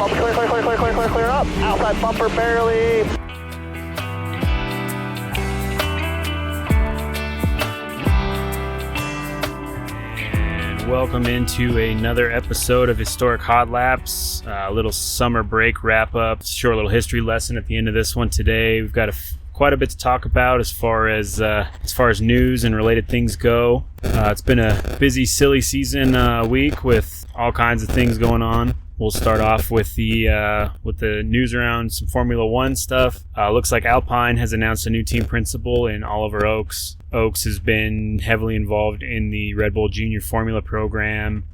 bump, clear up. Outside bumper barely. Welcome into another episode of Historic Hot Laps, a little summer break wrap up, short little history lesson at the end of this one today. We've got quite a bit to talk about as far as news and related things go. It's been a busy, silly season week with all kinds of things going on. We'll start off with the news around some Formula One stuff. Looks like Alpine has announced a new team principal in Oliver Oakes. Oakes has been heavily involved in the Red Bull Junior Formula program.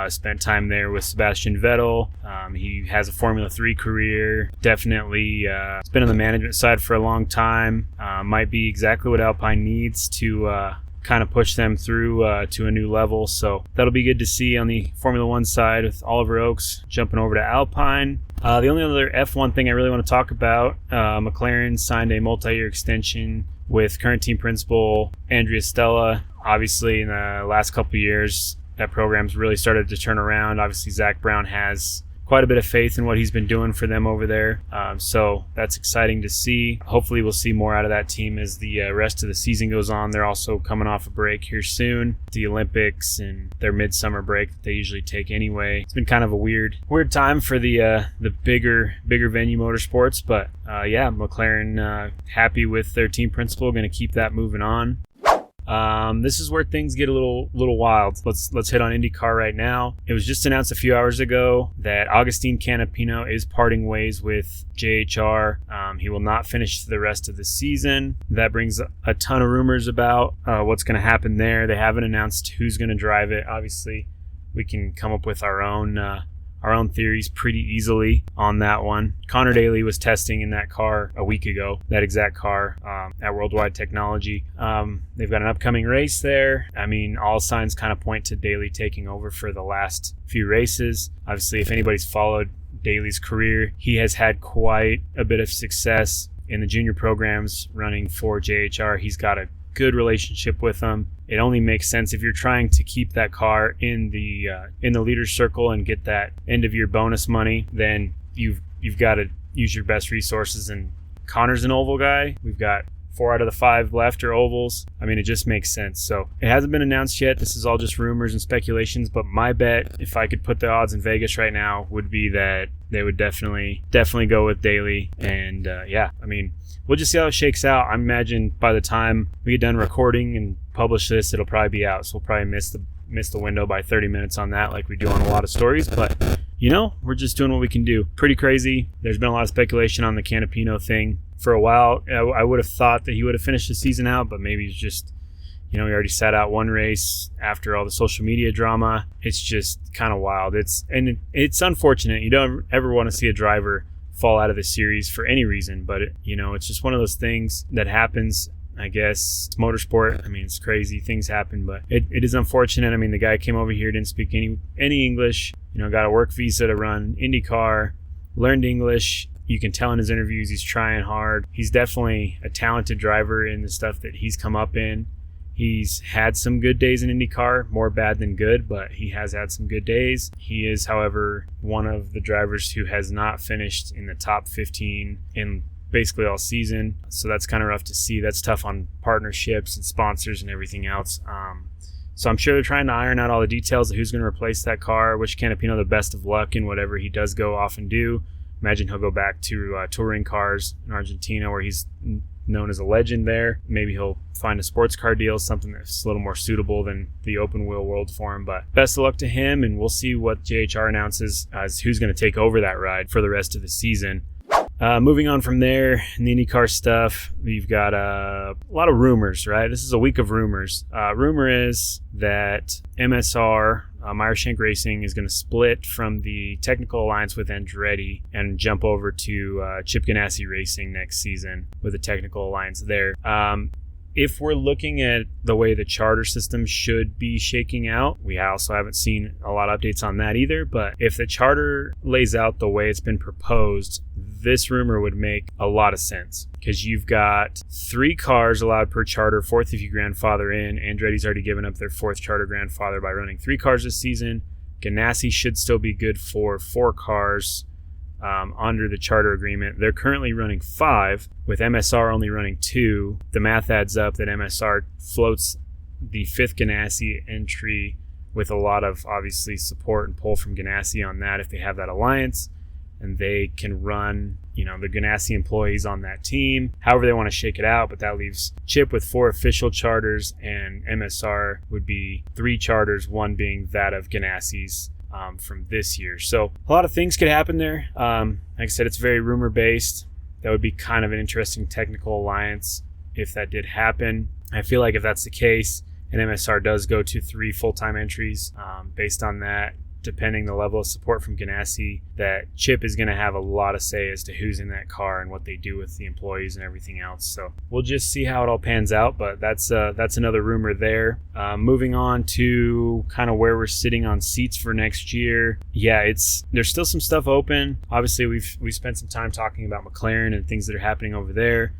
Spent time there with Sebastian Vettel. He has a Formula 3 career. Definitely has been on the management side for a long time. Might be exactly what Alpine needs to kind of push them through to a new level. So that'll be good to see on the Formula One side with Oliver Oakes jumping over to Alpine. The only other F1 thing I really want to talk about, McLaren signed a multi-year extension with current team principal Andrea Stella. Obviously, in the last couple of years, that program's really started to turn around. Obviously, Zach Brown has quite a bit of faith in what he's been doing for them over there. So that's exciting to see. Hopefully we'll see more out of that team as the rest of the season goes on. They're also coming off a break here soon, the Olympics and their midsummer break that they usually take anyway. It's been kind of a weird time for the bigger venue motorsports, but McLaren happy with their team principal, going to keep that moving on. This is where things get a little wild. Let's hit on IndyCar right now. It was just announced a few hours ago that Agustin Canapino is parting ways with JHR. He will not finish the rest of the season. That brings a ton of rumors about what's going to happen there. They haven't announced who's going to drive it. Obviously, we can come up with our own theories pretty easily on that one. Connor Daly was testing in that car a week ago, that exact car at Worldwide Technology. They've got an upcoming race there. I mean, all signs kind of point to Daly taking over for the last few races. Obviously, if anybody's followed Daly's career, he has had quite a bit of success in the junior programs running for JHR. He's got a good relationship with them. It only makes sense if you're trying to keep that car in the leader's circle and get that end of year bonus money, then you've got to use your best resources. And Connor's an oval guy. We've got 4 out of the 5 left are ovals. I mean, it just makes sense. So it hasn't been announced yet. This is all just rumors and speculations, but my bet, if I could put the odds in Vegas right now, would be that they would definitely go with Daly. And I mean, we'll just see how it shakes out. I imagine by the time we get done recording and publish this, it'll probably be out. So we'll probably miss the window by 30 minutes on that, like we do on a lot of stories. But we're just doing what we can do. Pretty crazy. There's been a lot of speculation on the Canapino thing for a while. I would have thought that he would have finished the season out, but maybe he's just, he already sat out one race after all the social media drama. It's just kind of wild. It's unfortunate. You don't ever want to see a driver fall out of the series for any reason, but it's just one of those things that happens. I guess it's motorsport. I mean, it's crazy. Things happen, but it is unfortunate. I mean, the guy came over here, didn't speak any English, got a work visa to run IndyCar, learned English. You can tell in his interviews he's trying hard. He's definitely a talented driver in the stuff that he's come up in. He's had some good days in IndyCar, more bad than good, but he has had some good days. He is, however, one of the drivers who has not finished in the top 15 in basically all season. So that's kind of rough to see. That's tough on partnerships and sponsors and everything else. So I'm sure they're trying to iron out all the details of who's going to replace that car. Wish Canapino the best of luck in whatever he does go off and do. Imagine he'll go back to touring cars in Argentina, where he's known as a legend there. Maybe he'll find a sports car deal, something that's a little more suitable than the open wheel world for him. But best of luck to him, and we'll see what JHR announces as who's going to take over that ride for the rest of the season. Moving on from there, in the IndyCar stuff, we've got a lot of rumors, right? This is a week of rumors. Rumor is that MSR, Meyer Shank Racing, is going to split from the technical alliance with Andretti and jump over to Chip Ganassi Racing next season with a technical alliance there. If we're looking at the way the charter system should be shaking out, we also haven't seen a lot of updates on that either, but if the charter lays out the way it's been proposed, this rumor would make a lot of sense, because you've got 3 cars allowed per charter, 4th if you grandfather in. Andretti's already given up their 4th charter grandfather by running 3 cars this season. Ganassi should still be good for 4 cars under the charter agreement. They're currently running 5, with MSR only running 2. The math adds up that MSR floats the 5th Ganassi entry with a lot of obviously support and pull from Ganassi on that if they have that alliance, and they can run, the Ganassi employees on that team however they want to shake it out. But that leaves Chip with 4 official charters, and MSR would be 3 charters, one being that of Ganassi's from this year. So a lot of things could happen there. Like I said, it's very rumor based. That would be kind of an interesting technical alliance if that did happen. I feel like if that's the case and MSR does go to 3 full-time entries, based on that, depending the level of support from Ganassi, that Chip is going to have a lot of say as to who's in that car and what they do with the employees and everything else. So we'll just see how it all pans out, but that's another rumor there. Moving on to kind of where we're sitting on seats for next year. Yeah, there's still some stuff open. Obviously, we've spent some time talking about McLaren and things that are happening over there.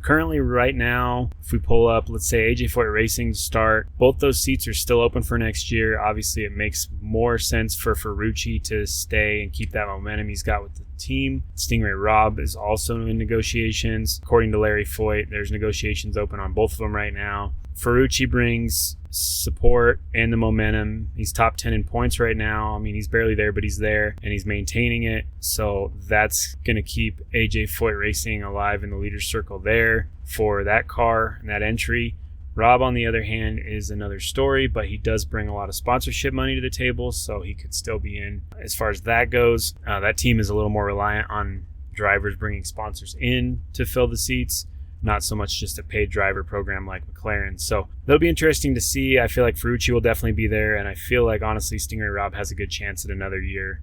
Currently, right now, if we pull up, let's say AJ Foyt Racing to start, both those seats are still open for next year. Obviously, it makes more sense for Ferrucci to stay and keep that momentum he's got with the team. Stingray Robb is also in negotiations. According to Larry Foyt, there's negotiations open on both of them right now. Ferrucci brings support and the momentum. He's top 10 in points right now. I mean, he's barely there, but he's there and he's maintaining it. So that's going to keep AJ Foyt Racing alive in the leader's circle there for that car and that entry. Rob, on the other hand, is another story, but he does bring a lot of sponsorship money to the table, so he could still be in as far as that goes. That team is a little more reliant on drivers bringing sponsors in to fill the seats, not so much just a paid driver program like McLaren. So that'll be interesting to see. I feel like Ferrucci will definitely be there, and I feel like, honestly, Stingray Robb has a good chance at another year,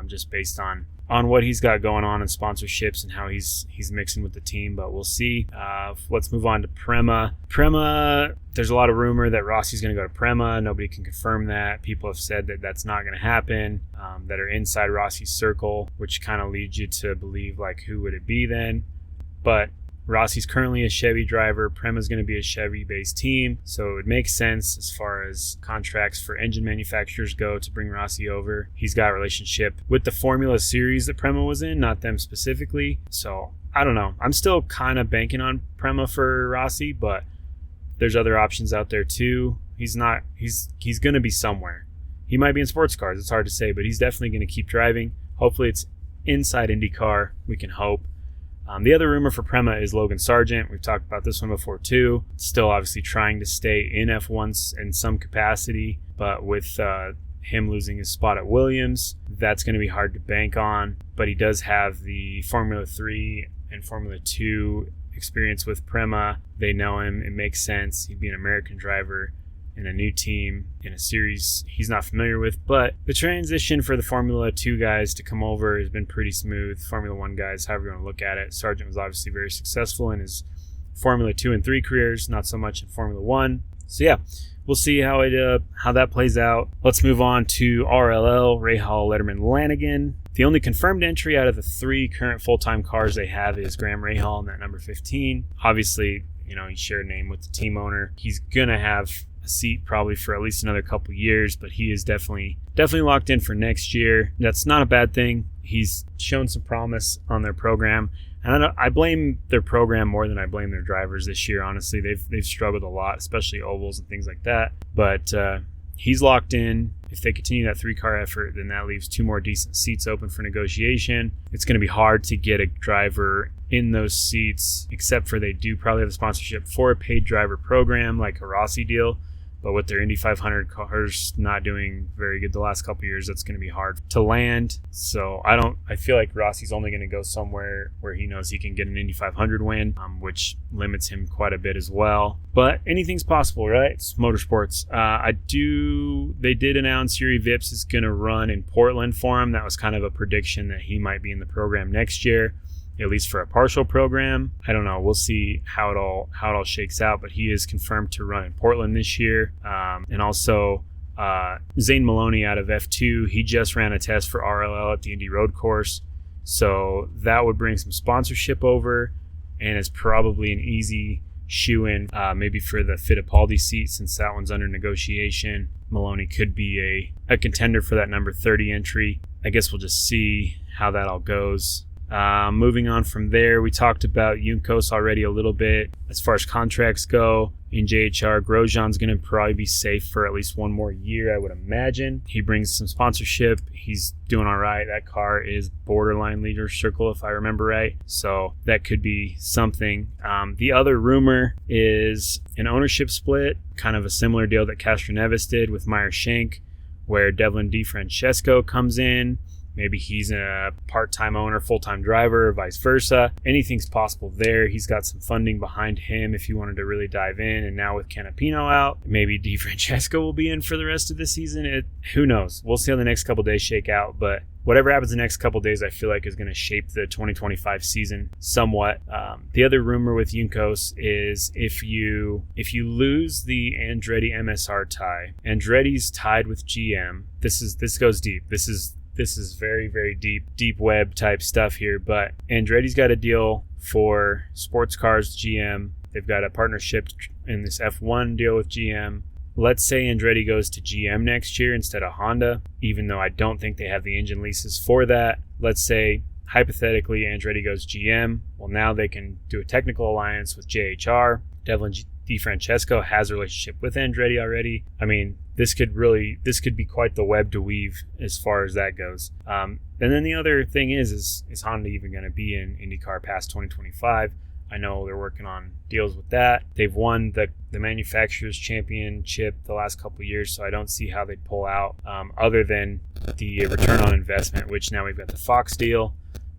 just based on what he's got going on in sponsorships and how he's mixing with the team. But we'll see. Let's move on to Prema. There's a lot of rumor that Rossi's going to go to Prema. Nobody can confirm that. People have said that that's not going to happen, that are inside Rossi's circle, which kind of leads you to believe, like, who would it be then? But Rossi's currently a Chevy driver. Prema's going to be a Chevy-based team, so it would make sense as far as contracts for engine manufacturers go to bring Rossi over. He's got a relationship with the Formula Series that Prema was in, not them specifically. So I don't know. I'm still kind of banking on Prema for Rossi, but there's other options out there too. He's going to be somewhere. He might be in sports cars. It's hard to say, but he's definitely going to keep driving. Hopefully it's inside IndyCar. We can hope. The other rumor for Prema is Logan Sargent. We've talked about this one before too. Still obviously trying to stay in F1 in some capacity, but with him losing his spot at Williams, that's going to be hard to bank on. But he does have the Formula 3 and Formula 2 experience with Prema. They know him. It makes sense. He'd be an American driver in a new team in a series he's not familiar with. But the transition for the Formula 2 guys to come over has been pretty smooth. Formula 1 guys, however you want to look at it. Sargent was obviously very successful in his Formula 2 and 3 careers, not so much in Formula 1. So yeah, we'll see how that plays out. Let's move on to RLL, Rahal, Letterman, Lanigan. The only confirmed entry out of the 3 current full-time cars they have is Graham Rahal in that number 15. Obviously, he shared a name with the team owner. He's going to have seat probably for at least another couple years, but he is definitely locked in for next year. That's not a bad thing. He's shown some promise on their program, and I blame their program more than I blame their drivers this year. Honestly, they've struggled a lot, especially ovals and things like that. But he's locked in. If they continue that 3-car effort, then that leaves 2 more decent seats open for negotiation. It's going to be hard to get a driver in those seats, except for they do probably have a sponsorship for a paid driver program like a Rossi deal. But with their Indy 500 cars not doing very good the last couple of years, that's going to be hard to land. So I feel like Rossi's only going to go somewhere where he knows he can get an Indy 500 win, which limits him quite a bit as well. But anything's possible, right? It's motorsports. They did announce Yuri Vips is going to run in Portland for him. That was kind of a prediction that he might be in the program next year, at least for a partial program. I don't know. We'll see how it all shakes out, but he is confirmed to run in Portland this year. And also Zane Maloney out of F2, he just ran a test for RLL at the Indy Road Course. So that would bring some sponsorship over, and it's probably an easy shoe-in maybe for the Fittipaldi seat, since that one's under negotiation. Maloney could be a contender for that number 30 entry. I guess we'll just see how that all goes. Moving on from there, we talked about Juncos already a little bit. As far as contracts go, in JHR, Grosjean's going to probably be safe for at least one more year, I would imagine. He brings some sponsorship. He's doing all right. That car is borderline leader circle, if I remember right. So that could be something. The other rumor is an ownership split, kind of a similar deal that Castroneves did with Meyer Shank, where Devlin DeFrancesco comes in. Maybe he's a part-time owner, full-time driver, or vice versa. Anything's possible there. He's got some funding behind him if you wanted to really dive in. And now with Canapino out, maybe DeFrancesco will be in for the rest of the season. Who knows? We'll see how the next couple days shake out. But whatever happens the next couple days, I feel like is going to shape the 2025 season somewhat. The other rumor with Juncos is if you lose the Andretti MSR tie, Andretti's tied with GM. This goes deep. This is very, very deep web type stuff here, but Andretti's got a deal for sports cars GM. They've got a partnership in this F1 deal with GM. Let's say Andretti goes to GM next year instead of Honda, even though I don't think they have the engine leases for that. Let's say, hypothetically, Andretti goes GM. Well, now they can do a technical alliance with JHR. Devlin DeFrancesco has a relationship with Andretti already. I mean, this could be quite the web to weave as far as that goes. And then the other thing is Honda even going to be in IndyCar past 2025? I know they're working on deals with that. They've won the manufacturers championship the last couple of years, so I don't see how they'd pull out other than the return on investment, which now we've got the Fox deal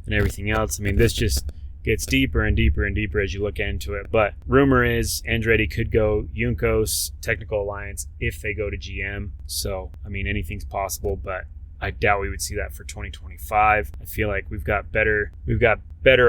and everything else. I mean, this just gets deeper and deeper and deeper as you look into it. But rumor is Andretti could go Juncos Technical Alliance if they go to GM. So, I mean, anything's possible, but I doubt we would see that for 2025. I feel like we've got better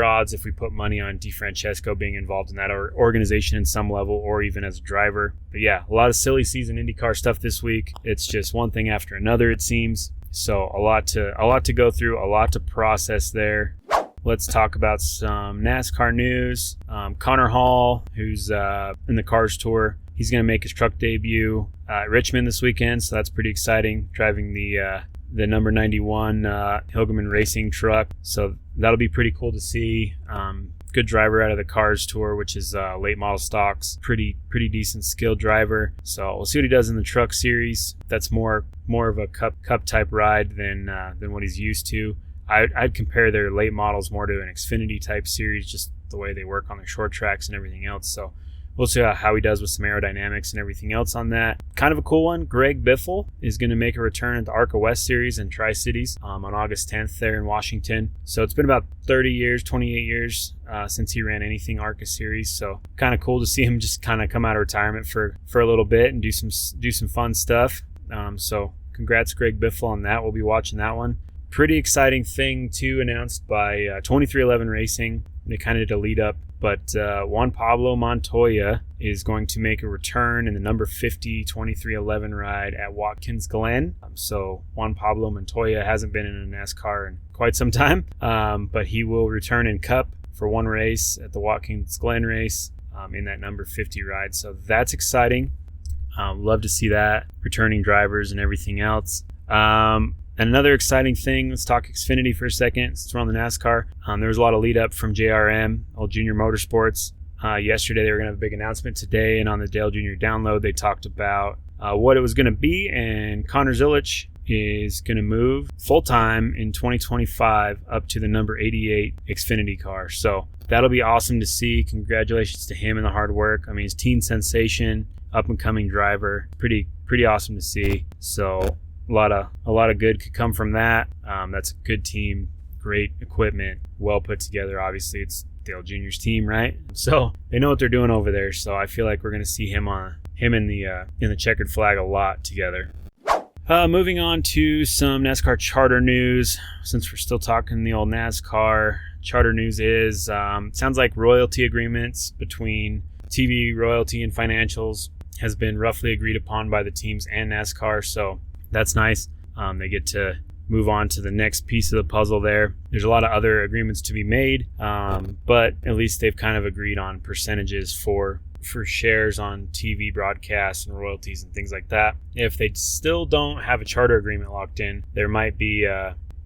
odds if we put money on DeFrancesco being involved in that organization in some level, or even as a driver. But yeah, a lot of silly season IndyCar stuff this week. It's just one thing after another, it seems. So a lot to go through, a lot to process there. Let's talk about some NASCAR news. Connor Hall, who's in the Cars Tour, he's going to make his truck debut at Richmond this weekend, so that's pretty exciting, driving the number 91 Hilgeman Racing truck. So that'll be pretty cool to see. Good driver out of the Cars Tour, which is late model stocks. Pretty decent skilled driver. So we'll see what he does in the truck series. That's more of a cup type ride than what he's used to. I'd compare their late models more to an Xfinity type series, just the way they work on their short tracks and everything else. So we'll see how he does with some aerodynamics and everything else on that. Kind of a cool one. Greg Biffle is going to make a return at the ARCA West Series in Tri-Cities on August 10th there in Washington. So it's been about 28 years since he ran anything ARCA Series. So kind of cool to see him just kind of come out of retirement for a little bit and do some fun stuff. So congrats, Greg Biffle, on that. We'll be watching that one. Pretty exciting thing too, announced by 2311 Racing. They kind of did a lead up, but Juan Pablo Montoya is going to make a return in the number 50 2311 ride at Watkins Glen. So Juan Pablo Montoya hasn't been in a NASCAR in quite some time, but he will return in Cup for one race at the Watkins Glen race in that number 50 ride. So that's exciting. Love to see that, returning drivers and everything else. And another exciting thing, let's talk Xfinity for a second, since we're on the NASCAR. There was a lot of lead up from JRM, Old Junior Motorsports. Yesterday, they were going to have a big announcement today, and on the Dale Jr. download, they talked about what it was going to be, and Connor Zilisch is going to move full-time in 2025 up to the number 88 Xfinity car. So that'll be awesome to see. Congratulations to him and the hard work. I mean, he's teen sensation, up-and-coming driver. Pretty awesome to see. So a lot of good could come from that. That's a good team, great equipment, well put together. Obviously, it's Dale Jr.'s team, right? So they know what they're doing over there. So I feel like we're going to see him in the checkered flag a lot together. Moving on to some NASCAR charter news. Since we're still talking the old NASCAR, charter news is sounds like royalty agreements between TV royalty and financials has been roughly agreed upon by the teams and NASCAR. So that's nice. They get to move on to the next piece of the puzzle there. There's a lot of other agreements to be made, but at least they've kind of agreed on percentages for shares on TV broadcasts and royalties and things like that. If they still don't have a charter agreement locked in, there might be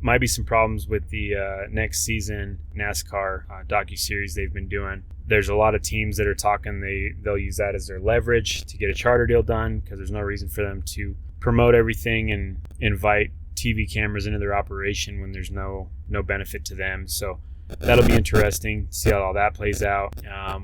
might be some problems with the next season NASCAR docuseries they've been doing. There's a lot of teams that are talking they'll use that as their leverage to get a charter deal done, because there's no reason for them to promote everything and invite TV cameras into their operation when there's no benefit to them. So that'll be interesting to see how all that plays out.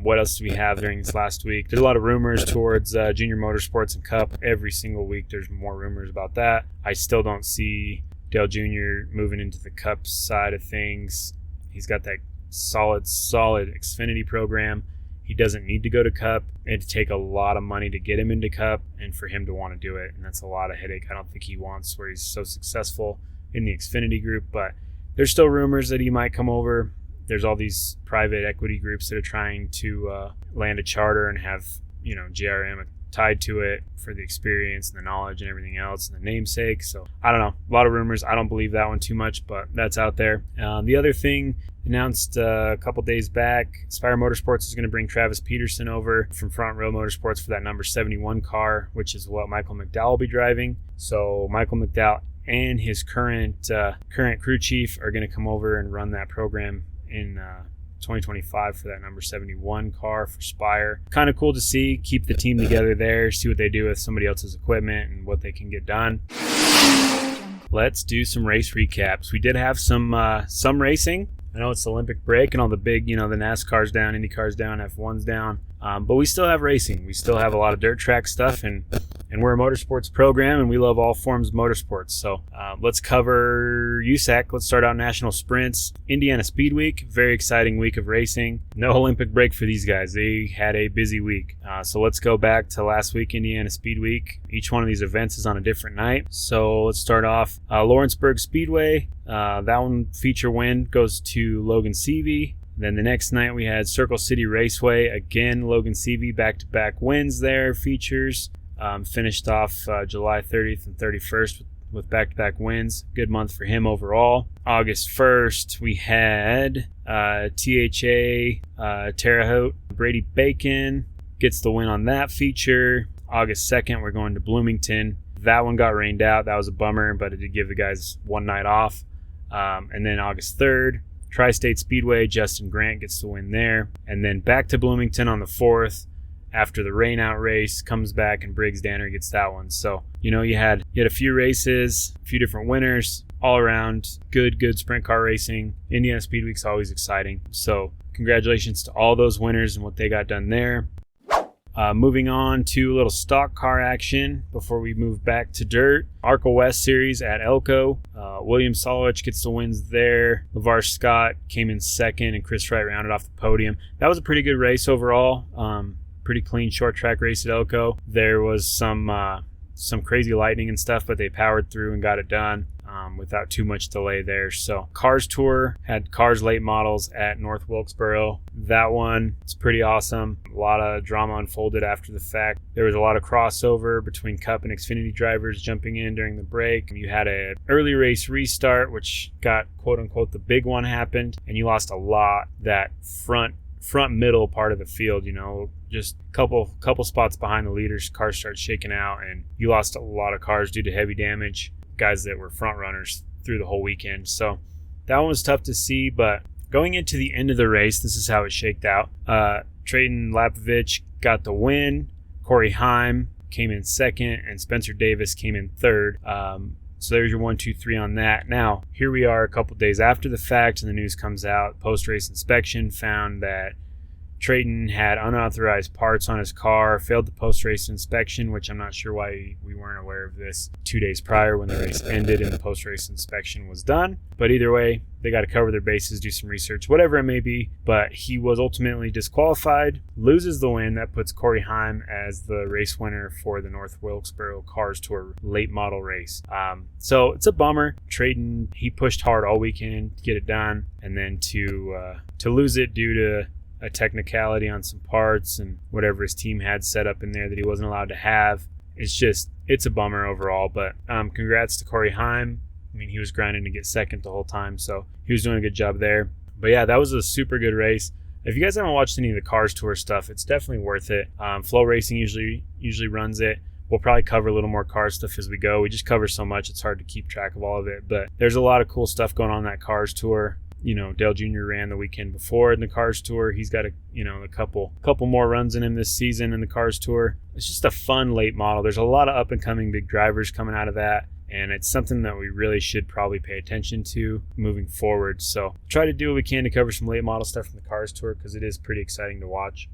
What else do we have during this last week? There's a lot of rumors towards Junior Motorsports and Cup. Every single week there's more rumors about that. I still don't see Dale Jr. moving into the Cup side of things. He's got that solid Xfinity program. He doesn't need to go to Cup. It'd take a lot of money to get him into Cup and for him to want to do it, and that's a lot of headache I don't think he wants, where he's so successful in the Xfinity group. But there's still rumors that he might come over. There's all these private equity groups that are trying to land a charter and have, JRM tied to it for the experience and the knowledge and everything else and the namesake. So I don't know, a lot of rumors. I don't believe that one too much, but that's out there. The other thing announced a couple days back, Spire Motorsports is going to bring Travis Peterson over from Front Row Motorsports for that number 71 car, which is what Michael McDowell will be driving. So Michael McDowell and his current crew chief are going to come over and run that program in 2025 for that number 71 car for Spire. Kind of cool to see. Keep the team together there, see what they do with somebody else's equipment and what they can get done. Let's do some race recaps. We did have some racing. I know it's the Olympic break and all the big, the NASCAR's down, IndyCar's down, F1's down. But we still have racing. We still have a lot of dirt track stuff, and we're a motorsports program, and we love all forms of motorsports. So let's cover USAC. Let's start out national sprints. Indiana Speed Week, very exciting week of racing. No Olympic break for these guys. They had a busy week. So let's go back to last week, Indiana Speed Week. Each one of these events is on a different night. So let's start off Lawrenceburg Speedway. That one feature win goes to Logan Seavey. Then the next night we had Circle City Raceway. Again, Logan Seavey back-to-back wins there, features. Finished off July 30th and 31st with back-to-back wins. Good month for him overall. August 1st, we had THA Terre Haute. Brady Bacon gets the win on that feature. August 2nd, we're going to Bloomington. That one got rained out. That was a bummer, but it did give the guys one night off. And then August 3rd, Tri-State Speedway, Justin Grant gets the win there. And then back to Bloomington on the 4th after the rain-out race, comes back and Briggs Danner gets that one. So, you had a few races, a few different winners, all around good sprint car racing. Indiana Speed Week's always exciting. So congratulations to all those winners and what they got done there. Moving on to a little stock car action before we move back to dirt. ARCA West Series at Elko. William Solich gets the wins there. LeVar Scott came in second, and Chris Wright rounded off the podium. That was a pretty good race overall. Pretty clean short track race at Elko. There was some crazy lightning and stuff, but they powered through and got it done without too much delay there. So Cars Tour had Cars late models at North Wilkesboro. That one, it's pretty awesome. A lot of drama unfolded after the fact. There was a lot of crossover between Cup and Xfinity drivers jumping in during the break. You had an early race restart, which got quote unquote the big one happened, and you lost a lot that front middle part of the field, just a couple spots behind the leaders. Cars start shaking out, and you lost a lot of cars due to heavy damage, guys that were front runners through the whole weekend. So that one was tough to see, but going into the end of the race, this is how it shaked out. Trayton Lapovich got the win. Corey Heim came in second, and Spencer Davis came in third. So there's your 1, 2, 3 on that. Now, here we are a couple days after the fact, and the news comes out. Post-race inspection found that Trayton had unauthorized parts on his car, failed the post-race inspection, which I'm not sure why we weren't aware of this 2 days prior when the race ended and the post-race inspection was done. But either way, they got to cover their bases, do some research, whatever it may be. But he was ultimately disqualified, loses the win. That puts Corey Heim as the race winner for the North Wilkesboro Cars Tour late model race. So it's a bummer. Trayton, he pushed hard all weekend to get it done, and then to lose it due to a technicality on some parts and whatever his team had set up in there that he wasn't allowed to have. It's a bummer overall, but congrats to Corey Heim. I mean, he was grinding to get second the whole time, so he was doing a good job there. But yeah, that was a super good race. If you guys haven't watched any of the Cars Tour stuff, it's definitely worth it. Flow Racing usually runs it. we'll probably cover a little more car stuff as we go. We just cover so much, it's hard to keep track of all of it. But there's a lot of cool stuff going on in that Cars Tour. You know, Dale Jr. ran the weekend before in the Cars Tour. He's got a couple more runs in him this season in the Cars Tour. It's just a fun late model. There's a lot of up and coming big drivers coming out of that, and it's something that we really should probably pay attention to moving forward. So try to do what we can to cover some late model stuff from the Cars Tour, because it is pretty exciting to watch.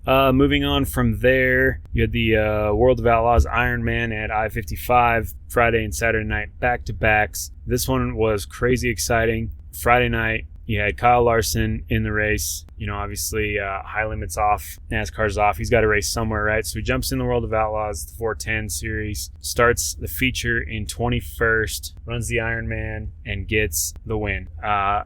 Moving on from there, you had the World of Outlaws Ironman at I-55 Friday and Saturday night back-to-backs. This one was crazy exciting. Friday night, you had Kyle Larson in the race. You know, obviously, high limits off, NASCAR's off. He's got to race somewhere, right? So he jumps in the World of Outlaws, the 410 series, starts the feature in 21st, runs the Ironman, and gets the win.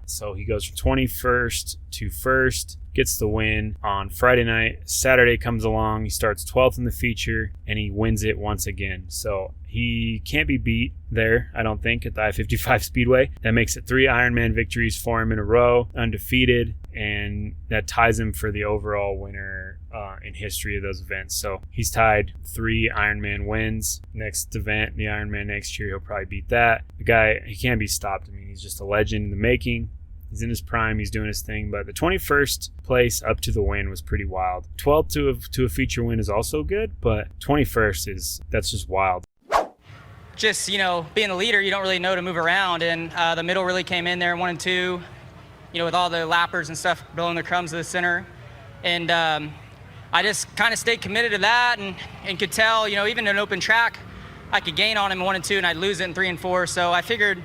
So he goes from 21st to 1st, gets the win on Friday night. Saturday comes along, he starts 12th in the feature, and he wins it once again. So he can't be beat there, I don't think, at the I-55 Speedway. That makes it 3 Ironman victories for him in a row, undefeated, and that ties him for the overall winner in history of those events. So he's tied 3 Ironman wins. Next event, the Ironman next year, he'll probably beat that. The guy, he can't be stopped. I mean, he's just a legend in the making. He's in his prime. He's doing his thing. But the 21st place up to the win was pretty wild. 12th to a feature win is also good, but 21st that's just wild. Just, you know, being the leader, you don't really know to move around, and the middle really came in there, 1 and 2, you know, with all the lappers and stuff blowing the crumbs to the center. And I just kind of stayed committed to that, and could tell, you know, even in an open track, I could gain on him in 1 and 2, and I'd lose it in 3 and 4. So I figured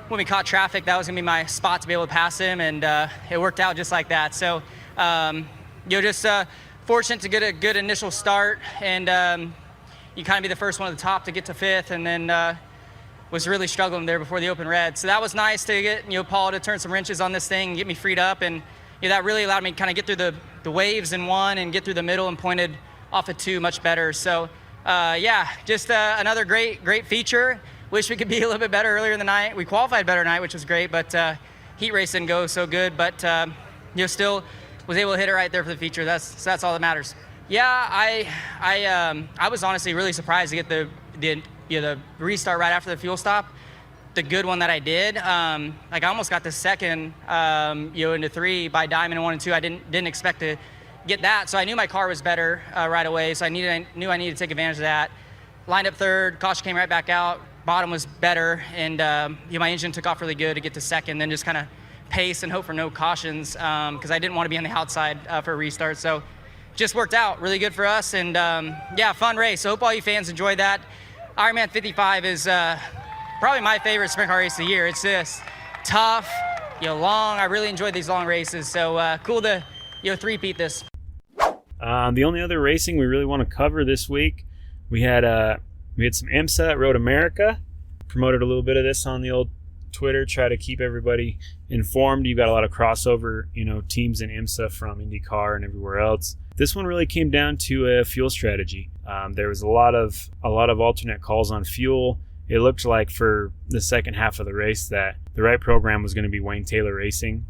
when we caught traffic, that was going to be my spot to be able to pass him, and it worked out just like that. So, you know, just fortunate to get a good initial start, and you kind of be the first one at the top to get to 5th, and then was really struggling there before the open red. So that was nice to get, you know, Paul to turn some wrenches on this thing and get me freed up, and you know, that really allowed me to kind of get through the waves in 1 and get through the middle and pointed off of 2 much better. So yeah, just another great feature. Wish we could be a little bit better earlier in the night. We qualified better tonight, which was great, but heat race didn't go so good, but you know, still was able to hit it right there for the feature. That's all that matters. Yeah, I was honestly really surprised to get the restart right after the fuel stop. The good one that I did, like I almost got the second, you know, into 3 by Diamond in 1 and 2. I didn't expect to get that, so I knew my car was better right away. So I knew I needed to take advantage of that. Lined up 3rd, caution came right back out. Bottom was better, and you know, my engine took off really good to get to 2nd. Then just kind of pace and hope for no cautions because I didn't want to be on the outside for a restart. So just worked out really good for us, and yeah, fun race. So hope all you fans enjoyed that. Ironman 55 is probably my favorite sprint car race of the year. It's just tough, you know, long. I really enjoyed these long races. So cool to, you know, three-peat this. The only other racing we really want to cover this week, we had some IMSA at Road America. Promoted a little bit of this on the old Twitter, try to keep everybody informed. You've got a lot of crossover, you know, teams in IMSA from IndyCar and everywhere else. This one really came down to a fuel strategy. There was a lot of alternate calls on fuel. It looked like for the second half of the race that the right program was going to be Wayne Taylor Racing,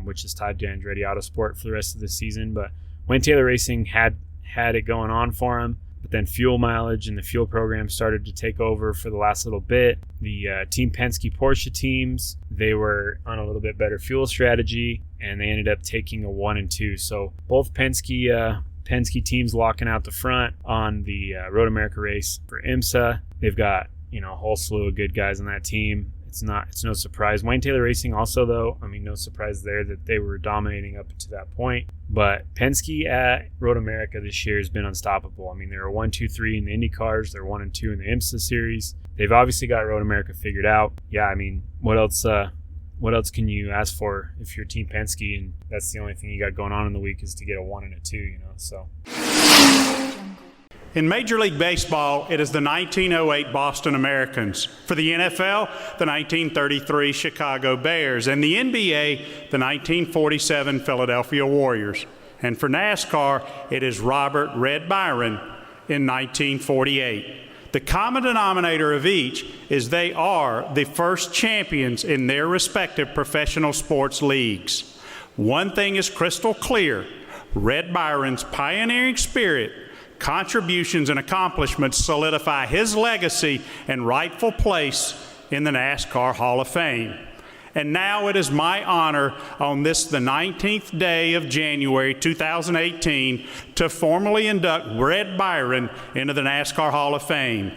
which is tied to Andretti Autosport for the rest of the season. But Wayne Taylor Racing had it going on for him. But then fuel mileage and the fuel program started to take over for the last little bit. The Team Penske Porsche teams, they were on a little bit better fuel strategy, and they ended up taking a 1 and 2. So both Penske teams locking out the front on the Road America race for IMSA. They've got, you know, a whole slew of good guys on that team. It's no surprise. Wayne Taylor Racing also, though, I mean, no surprise there that they were dominating up to that point. But Penske at Road America this year has been unstoppable. I mean, they were 1, 2, 3 in the Indy cars. They're 1 and 2 in the IMSA series. They've obviously got Road America figured out. Yeah, I mean, what else can you ask for if you're Team Penske and that's the only thing you got going on in the week is to get a 1 and a 2, you know? So. In Major League Baseball, it is the 1908 Boston Americans. For the NFL, the 1933 Chicago Bears. And the NBA, the 1947 Philadelphia Warriors. And for NASCAR, it is Robert Red Byron in 1948. The common denominator of each is they are the first champions in their respective professional sports leagues. One thing is crystal clear: Red Byron's pioneering spirit contributions and accomplishments solidify his legacy and rightful place in the NASCAR Hall of Fame. And now it is my honor on this, the 19th day of January 2018, to formally induct Red Byron into the NASCAR Hall of Fame.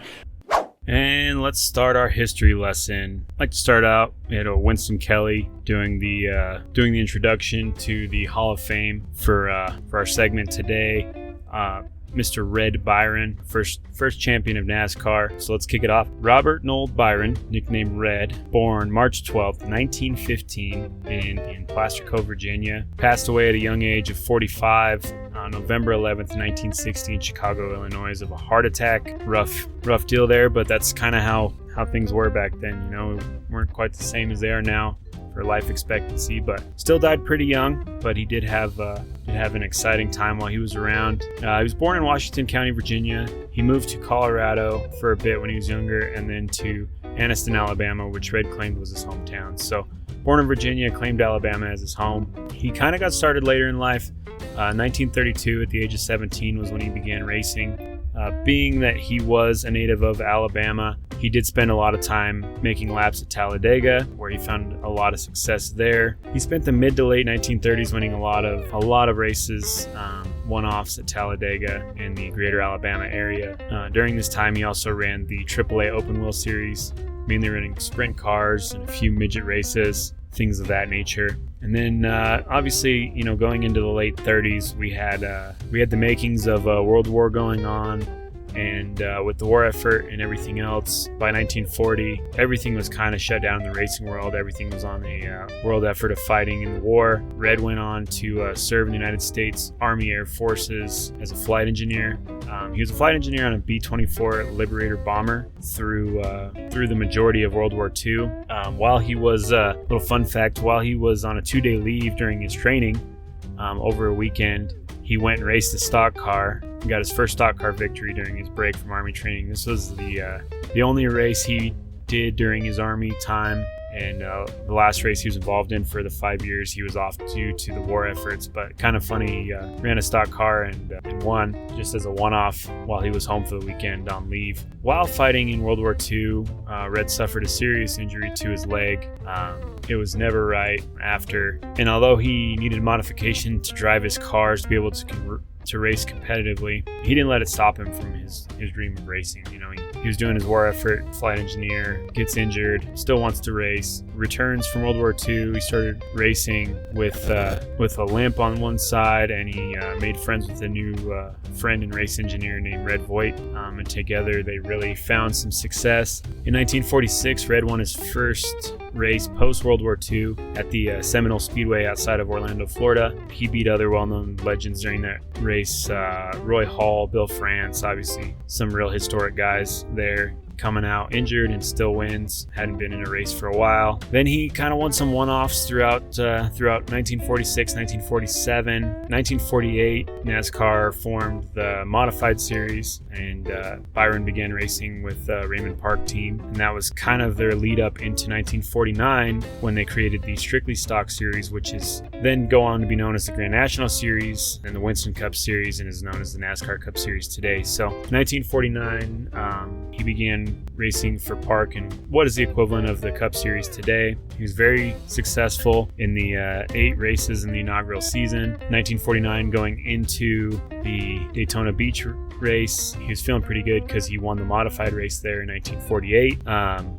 And let's start our history lesson. I'd like to start out, Winston Kelly doing the introduction to the Hall of Fame for our segment today. Mr. Red Byron, first champion of NASCAR. So let's kick it off. Robert Noel Byron, nicknamed Red, born March 12th, 1915 in Plaster Cove, Virginia. Passed away at a young age of 45 on November 11th, 1960 in Chicago, Illinois of a heart attack. Rough deal there, but that's kind of how things were back then. Weren't quite the same as they are now for life expectancy, but still died pretty young. But he did have an exciting time while he was around. He was born in Washington County, Virginia. He moved to Colorado for a bit when he was younger, and then to Anniston, Alabama, which Red claimed was his hometown. So born in Virginia, claimed Alabama as his home. He kind of got started later in life. 1932, at the age of 17, was when he began racing. Being that he was a native of Alabama, he did spend a lot of time making laps at Talladega, where he found a lot of success there. He spent the mid to late 1930s winning a lot of races, one-offs at Talladega in the greater Alabama area. During this time, he also ran the AAA Open Wheel Series, mainly running sprint cars and a few midget races, things of that nature. And then, obviously, going into the late 30s, we had the makings of World War going on, and with the war effort and everything else, by 1940, everything was kind of shut down in the racing world. Everything was on a world effort of fighting in the war. Red went on to serve in the United States Army Air Forces as a flight engineer. He was a flight engineer on a B-24 Liberator bomber through the majority of World War II. While he was, little fun fact, while he was on a 2-day leave during his training, over a weekend, he went and raced a stock car and got his first stock car victory during his break from Army training. This was the only race he did during his Army time, and the last race he was involved in for the 5 years he was off due to the war efforts. But kind of funny, he ran a stock car and won just as a one-off while he was home for the weekend on leave. While fighting in World War II, Red suffered a serious injury to his leg. It was never right after, and although he needed modification to drive his cars to be able to race competitively, he didn't let it stop him from his dream of racing. He was doing his war effort, flight engineer, gets injured, still wants to race, returns from World War II. He started racing with a limp on one side, and he made friends with a new friend and race engineer named Red Voigt, and together they really found some success. In 1946, Red won his first race post-World War II at the Seminole Speedway outside of Orlando, Florida. He beat other well-known legends during that race, Roy Hall, Bill France, obviously some real historic guys there. Coming out injured and still wins. Hadn't been in a race for a while. Then he kind of won some one-offs throughout 1946, 1947, 1948. NASCAR formed the Modified Series, and Byron began racing with the Raymond Park team, and that was kind of their lead up into 1949 when they created the Strictly Stock Series, which is then go on to be known as the Grand National Series and the Winston Cup Series, and is known as the NASCAR Cup Series today. So 1949, he began racing for Park in what is the equivalent of the Cup Series today. He was very successful in the 8 races in the inaugural season. 1949, going into the Daytona Beach race, he was feeling pretty good because he won the modified race there in 1948.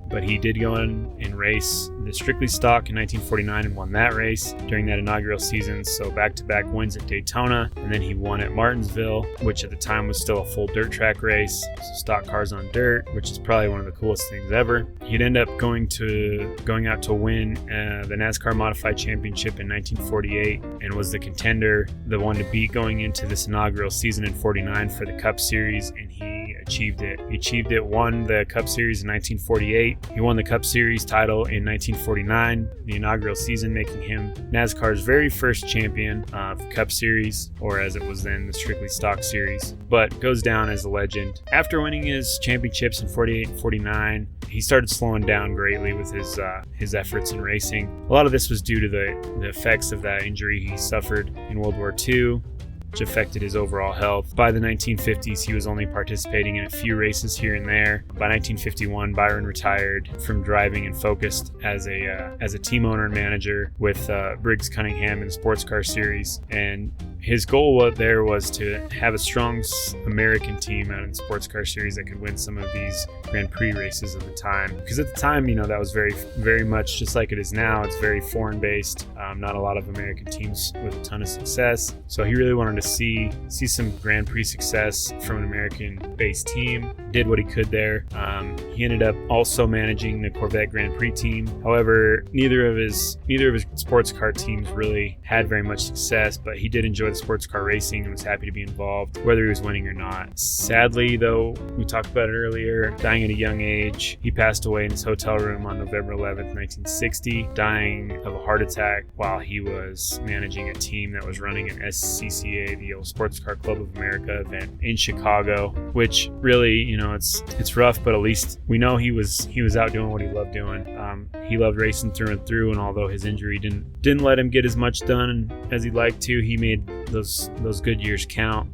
But he did go in and race the Strictly Stock in 1949 and won that race during that inaugural season. So back-to-back wins at Daytona, and then he won at Martinsville, which at the time was still a full dirt track race, so stock cars on dirt, which is probably one of the coolest things ever. He'd end up going out to win the NASCAR Modified Championship in 1948, and was the contender, the one to beat going into this inaugural season in 49 for the Cup Series, and he achieved it. Won the Cup Series in 1948. He won the Cup Series title in 1949, the inaugural season, making him NASCAR's very first champion of the Cup Series, or as it was then, the Strictly Stock Series, but goes down as a legend. After winning his championships in 48 and 49, he started slowing down greatly with his efforts in racing. A lot of this was due to the effects of that injury he suffered in World War II. which affected his overall health. By the 1950s, he was only participating in a few races here and there. By 1951, Byron retired from driving and focused as a team owner and manager with Briggs Cunningham in the sports car series. And his goal there was to have a strong American team out in the sports car series that could win some of these Grand Prix races at the time. Because at the time, that was very, very much just like it is now. It's very foreign based. Not a lot of American teams with a ton of success. So he really wanted to see some Grand Prix success from an American based team. Did what he could there. He ended up also managing the Corvette Grand Prix team. However, neither of his sports car teams really had very much success, but he did enjoy the sports car racing and was happy to be involved, whether he was winning or not. Sadly, though, we talked about it earlier, dying at a young age. He passed away in his hotel room on November 11th, 1960, dying of a heart attack while he was managing a team that was running an SCCA, the old Sports Car Club of America event in Chicago, which really, it's rough, but at least we know he was out doing what he loved doing. He loved racing through and through, and although his injury didn't let him get as much done as he'd like to, he made those good years count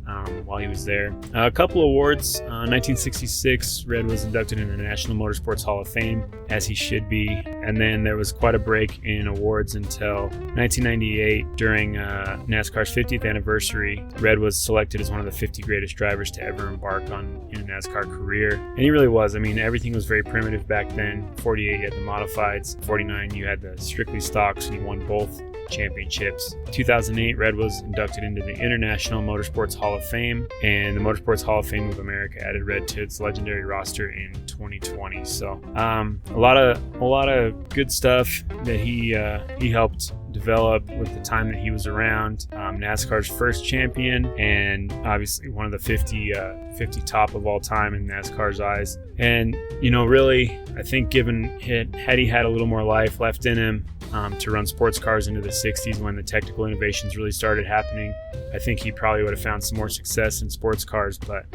while he was there. A couple awards. 1966, Red was inducted into the National Motorsports Hall of Fame, as he should be. And then there was quite a break in awards until 1998. During NASCAR's 50th anniversary, Red was selected as one of the 50 greatest drivers to ever embark on in a NASCAR career. And he really was. I mean, everything was very primitive back then. 48, you had the modifieds. 49, you had the strictly stocks, and he won both championships. 2008, Red was inducted into the International Motorsports Hall of Fame, and the Motorsports Hall of Fame of America added Red to its legendary roster in 2020. So a lot of good stuff that he helped develop with the time that he was around. NASCAR's first champion, and obviously one of the 50 top of all time in NASCAR's eyes. And really, I think had he had a little more life left in him to run sports cars into the 60s when the technical innovations really started happening, I think he probably would have found some more success in sports cars. But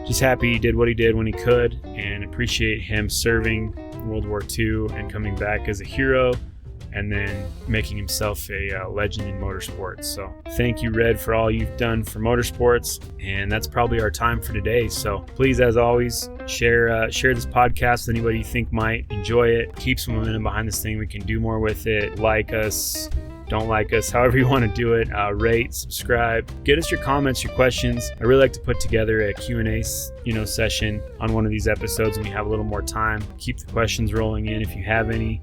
just happy he did what he did when he could, and appreciate him serving World War II and coming back as a hero, and then making himself a legend in motorsports. So thank you, Red, for all you've done for motorsports. And that's probably our time for today. So please, as always, share this podcast with anybody you think might enjoy it. Keep some momentum behind this thing. We can do more with it. Like us, don't like us, however you want to do it. Rate, subscribe, get us your comments, your questions. I really like to put together a Q&A session on one of these episodes when we have a little more time. Keep the questions rolling in if you have any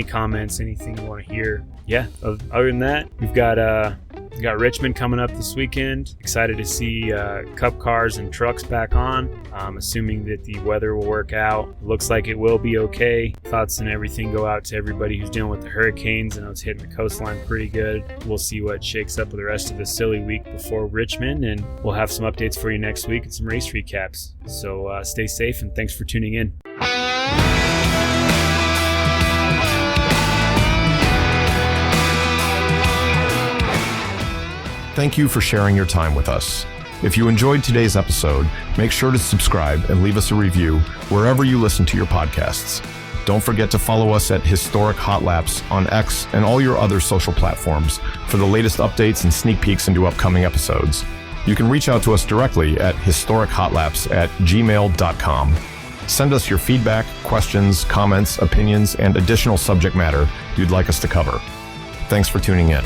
comments, anything you want to hear. Yeah, other than that, we've got Richmond coming up this weekend. Excited to see Cup cars and trucks back on, assuming that the weather will work out. Looks like it will be okay. Thoughts and everything go out to everybody who's dealing with the hurricanes. I know it's hitting the coastline pretty good. We'll see what shakes up with the rest of the silly week before Richmond, and we'll have some updates for you next week and some race recaps. So stay safe, and thanks for tuning in. Thank you for sharing your time with us. If you enjoyed today's episode, make sure to subscribe and leave us a review wherever you listen to your podcasts. Don't forget to follow us at HistoricHotLaps on X and all your other social platforms for the latest updates and sneak peeks into upcoming episodes. You can reach out to us directly at HistoricHotLaps@gmail.com. Send us your feedback, questions, comments, opinions, and additional subject matter you'd like us to cover. Thanks for tuning in.